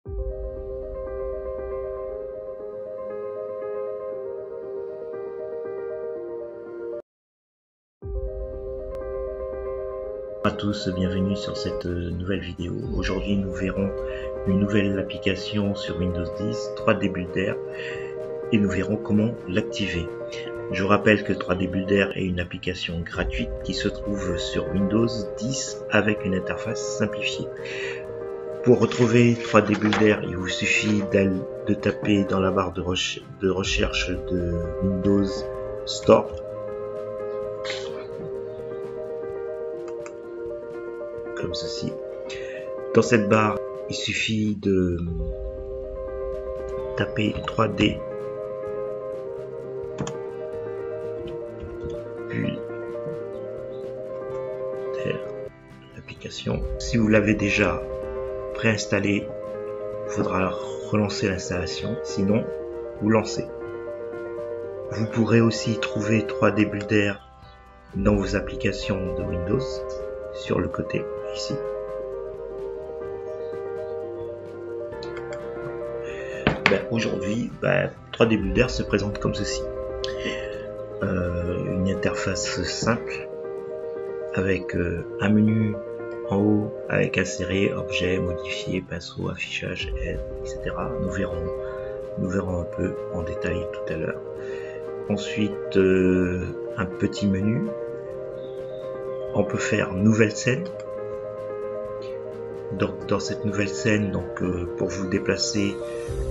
Bonjour à tous, bienvenue sur cette nouvelle vidéo. Aujourd'hui nous verrons une nouvelle application sur Windows 10, 3D Builder, et nous verrons comment l'activer. Je vous rappelle que 3D Builder est une application gratuite qui se trouve sur Windows 10 avec une interface simplifiée. Pour retrouver 3D Builder, il vous suffit de taper dans la barre de recherche de Windows Store. Comme ceci. Dans cette barre, il suffit de taper 3D puis l'application. Si vous l'avez déjà préinstallé, il faudra relancer l'installation, sinon vous lancez. Vous pourrez aussi trouver 3D Builder dans vos applications de Windows sur le côté ici. Aujourd'hui, 3D Builder se présente comme ceci. Une interface simple avec un menu en haut avec insérer, objet, modifier, pinceau, affichage, aide, etc. Nous verrons un peu en détail tout à l'heure. Ensuite, un petit menu. On peut faire nouvelle scène. Donc dans cette nouvelle scène, pour vous déplacer,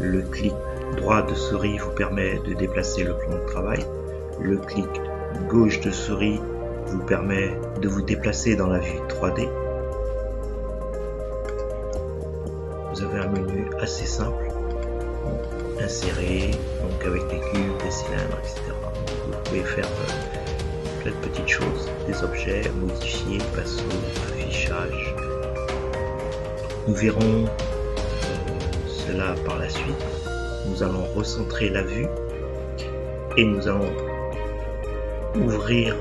le clic droit de souris vous permet de déplacer le plan de travail. Le clic gauche de souris vous permet de vous déplacer dans la vue 3D. Vous avez un menu assez simple. Insérer, donc avec des cubes, des cylindres, etc. Vous pouvez faire plein de petites choses, des objets, modifier, pinceau, affichage. Nous verrons cela par la suite. Nous allons recentrer la vue et nous allons ouvrir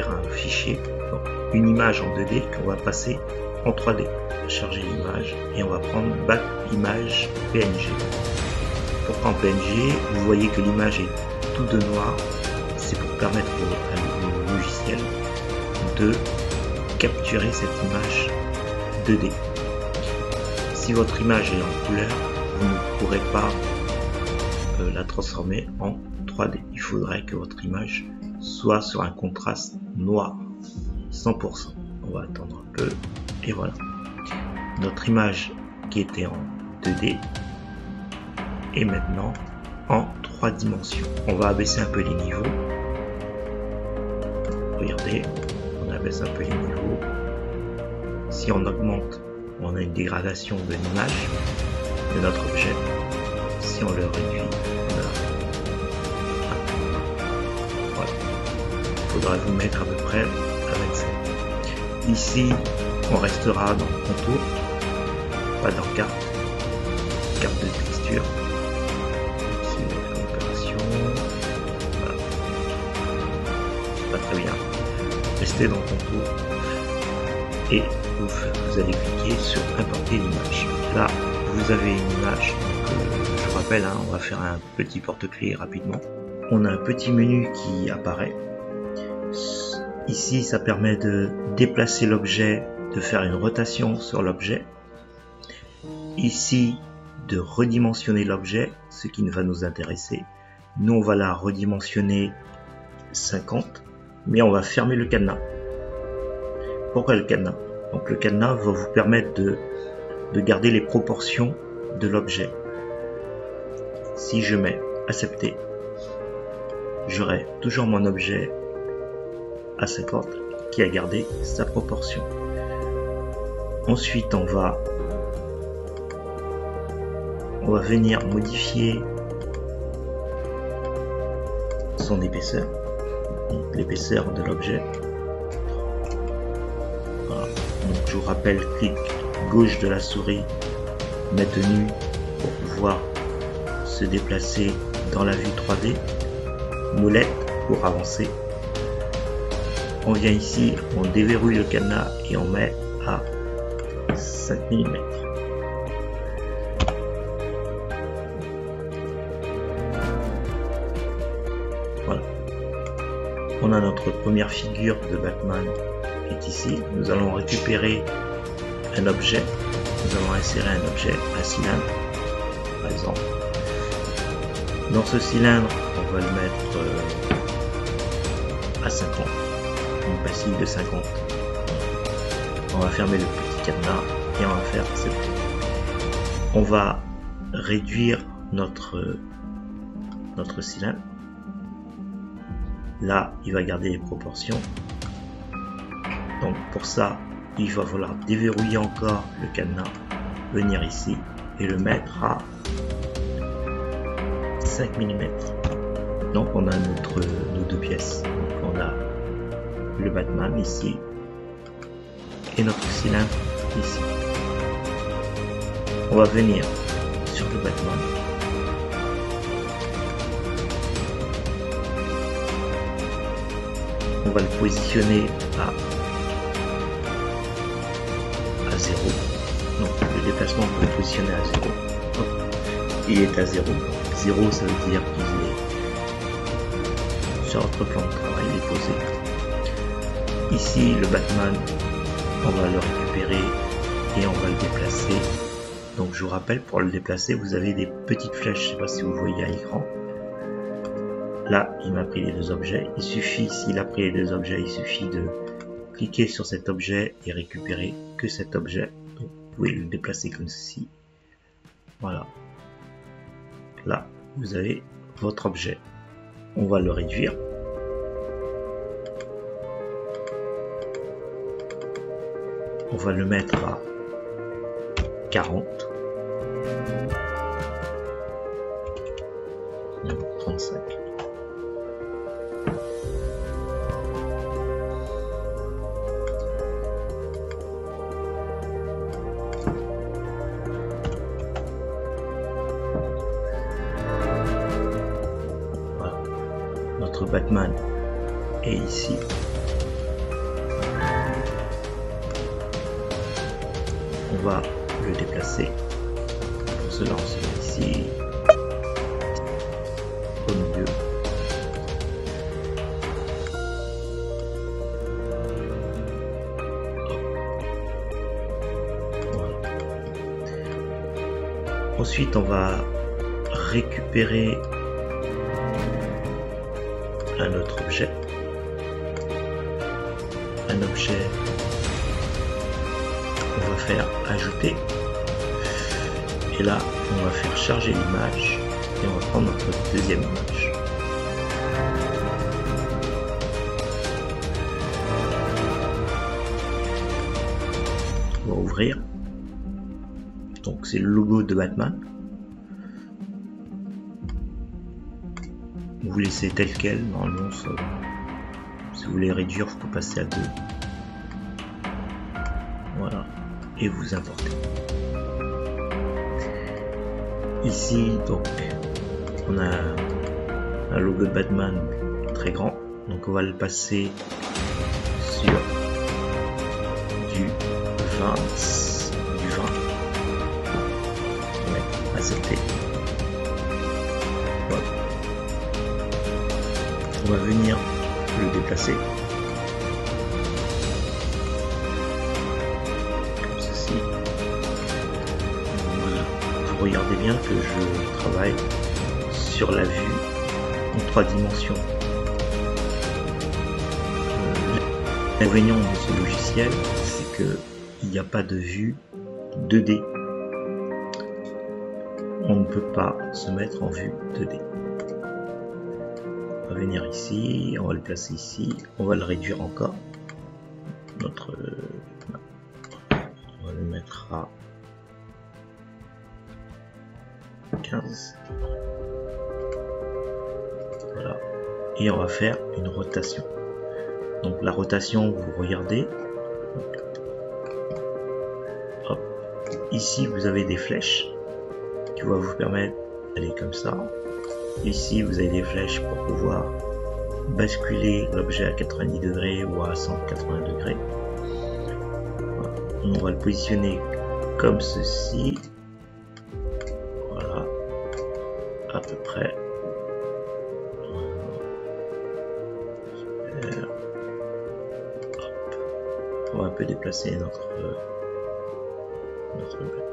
un fichier, une image en 2D qu'on va passer en 3D. Charger l'image et on va prendre back image PNG. Pour prendre PNG, vous voyez que l'image est tout de noir. C'est pour permettre au logiciel de capturer cette image 2D. Si votre image est en couleur, vous ne pourrez pas la transformer en 3D. Il faudrait que votre image soit sur un contraste noir, 100%. On va attendre un peu et voilà. Notre image qui était en 2D est maintenant en 3 dimensions. On va abaisser un peu les niveaux. Regardez, on abaisse un peu les niveaux. Si on augmente, on a une dégradation de l'image de notre objet. Si on le réduit, on a voilà. Il faudra vous mettre à peu près avec ça. Ici, on restera dans le contour, pas dans carte de texture. Ici, on va faire l'opération. Voilà. C'est pas très bien. Restez dans le contour et vous allez cliquer sur importer l'image. Là, vous avez une image. Je vous rappelle, on va faire un petit porte-clés rapidement. On a un petit menu qui apparaît. Ici, ça permet de déplacer l'objet, de faire une rotation sur l'objet. Ici, de redimensionner l'objet, ce qui va nous intéresser. Nous, on va la redimensionner 50, mais on va fermer le cadenas. Pourquoi le cadenas? Donc le cadenas va vous permettre de garder les proportions de l'objet. Si je mets accepter, j'aurai toujours mon objet à 50 qui a gardé sa proportion. Ensuite on va venir modifier son épaisseur, l'épaisseur de l'objet. Voilà. Donc je vous rappelle, clic gauche de la souris maintenu pour pouvoir se déplacer dans la vue 3D, molette pour avancer. On vient ici, on déverrouille le cadenas et on met à 5 mm. Voilà. On a notre première figure de Batman qui est ici. Nous allons récupérer un objet. Nous allons insérer un objet, un cylindre, par exemple. Dans ce cylindre, on va le mettre à 50. Une pastille de 50. On va fermer le petit cadenas et on va faire accepter. On va réduire notre cylindre. Là, il va garder les proportions. Donc pour ça, il va falloir déverrouiller encore le cadenas, venir ici et le mettre à 5 mm. Donc on a nos deux pièces. Donc on a le Batman ici et notre cylindre ici. On va venir sur le Batman. On va le positionner à 0. Donc le déplacement, on peut le positionner à 0. Hop. Il est à 0. 0, ça veut dire qu'il est sur notre plan de travail, il est posé. Ici, le Batman, on va le récupérer et on va le déplacer. Donc je vous rappelle, pour le déplacer, vous avez des petites flèches, je ne sais pas si vous voyez à l'écran. Là, il m'a pris les deux objets. Il suffit, s'il a pris les deux objets, il suffit de cliquer sur cet objet et récupérer que cet objet. Donc, vous pouvez le déplacer comme ceci. Voilà. Là, vous avez votre objet. On va le réduire. On va le mettre à 40. 35. Voilà. Notre Batman est ici. On va le déplacer. Pour cela, on se met ici, au milieu. Voilà. Ensuite, on va récupérer un autre objet. Un objet, on va faire ajouter. Et là, on va faire charger l'image et on va prendre notre deuxième image. On va ouvrir. Donc c'est le logo de Batman. Vous laissez tel quel, normalement ça va. Si vous voulez réduire, vous pouvez passer à 2. Voilà. Et vous importez. Ici, donc, on a un logo de Batman très grand. Donc on va le passer sur du 20. Ouais, accepter. Voilà. On va venir le déplacer. Comme ceci. Voilà. Vous regardez bien que je travaille sur la vue en 3 dimensions. L'inconvénient de ce logiciel, c'est que il n'y a pas de vue 2D. On ne peut pas se mettre en vue 2D. On va venir ici, on va le placer ici, on va le réduire encore. On va le mettre à 15. Voilà. Et on va faire une rotation. Donc la rotation, vous regardez. Hop. Ici, vous avez des flèches qui vont vous permettre d'aller comme ça. Ici, vous avez des flèches pour pouvoir basculer l'objet à 90 degrés ou à 180 degrés. Voilà. on va le positionner comme ceci. Voilà, à peu près. Super. Hop. On va un peu déplacer notre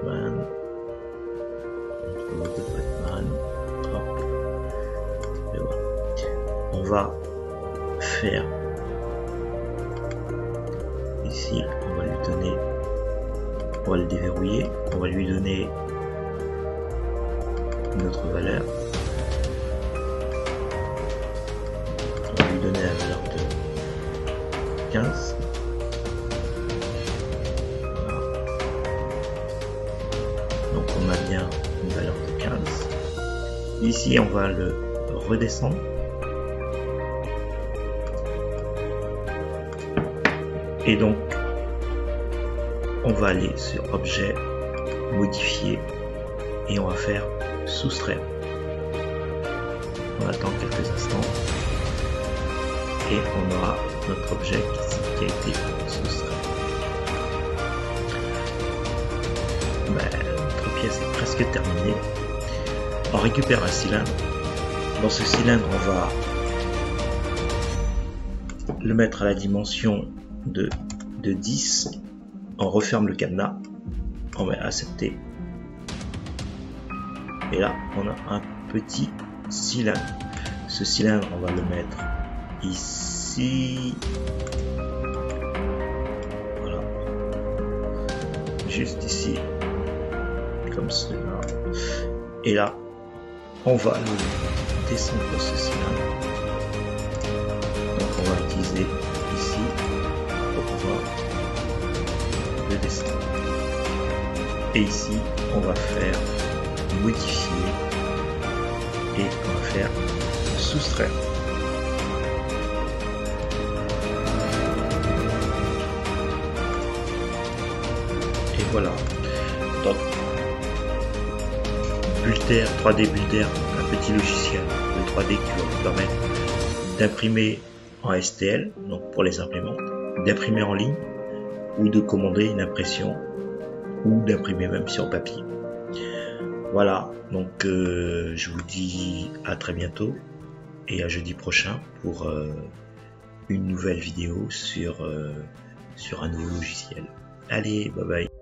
Batman. Notre logo de Batman. Hop. Et voilà. On va faire ici, on va lui donner, on va le déverrouiller, on va lui donner notre valeur, on va lui donner la valeur de 15. Voilà. Donc on a bien une valeur de 15. Ici on va le redescendre. Et donc, on va aller sur objet, modifier, et on va faire soustraire. On attend quelques instants, et on aura notre objet qui a été soustrait. Notre pièce est presque terminée. On récupère un cylindre. Dans ce cylindre, on va le mettre à la dimension de 10, on referme le cadenas, on met accepter, et là on a un petit cylindre. Ce cylindre, on va le mettre ici, voilà, juste ici, comme cela, et là on va le descendre ce cylindre. Donc on va utiliser ici pour pouvoir le descendre. Et ici, on va faire modifier et on va faire soustraire. Et voilà. Donc, Builder, 3D Builder, un petit logiciel de 3D qui va vous permettre d'imprimer en STL, donc pour les imprimantes, d'imprimer en ligne ou de commander une impression ou d'imprimer même sur papier. Voilà, donc je vous dis à très bientôt et à jeudi prochain pour une nouvelle vidéo sur un nouveau logiciel. Allez, bye bye.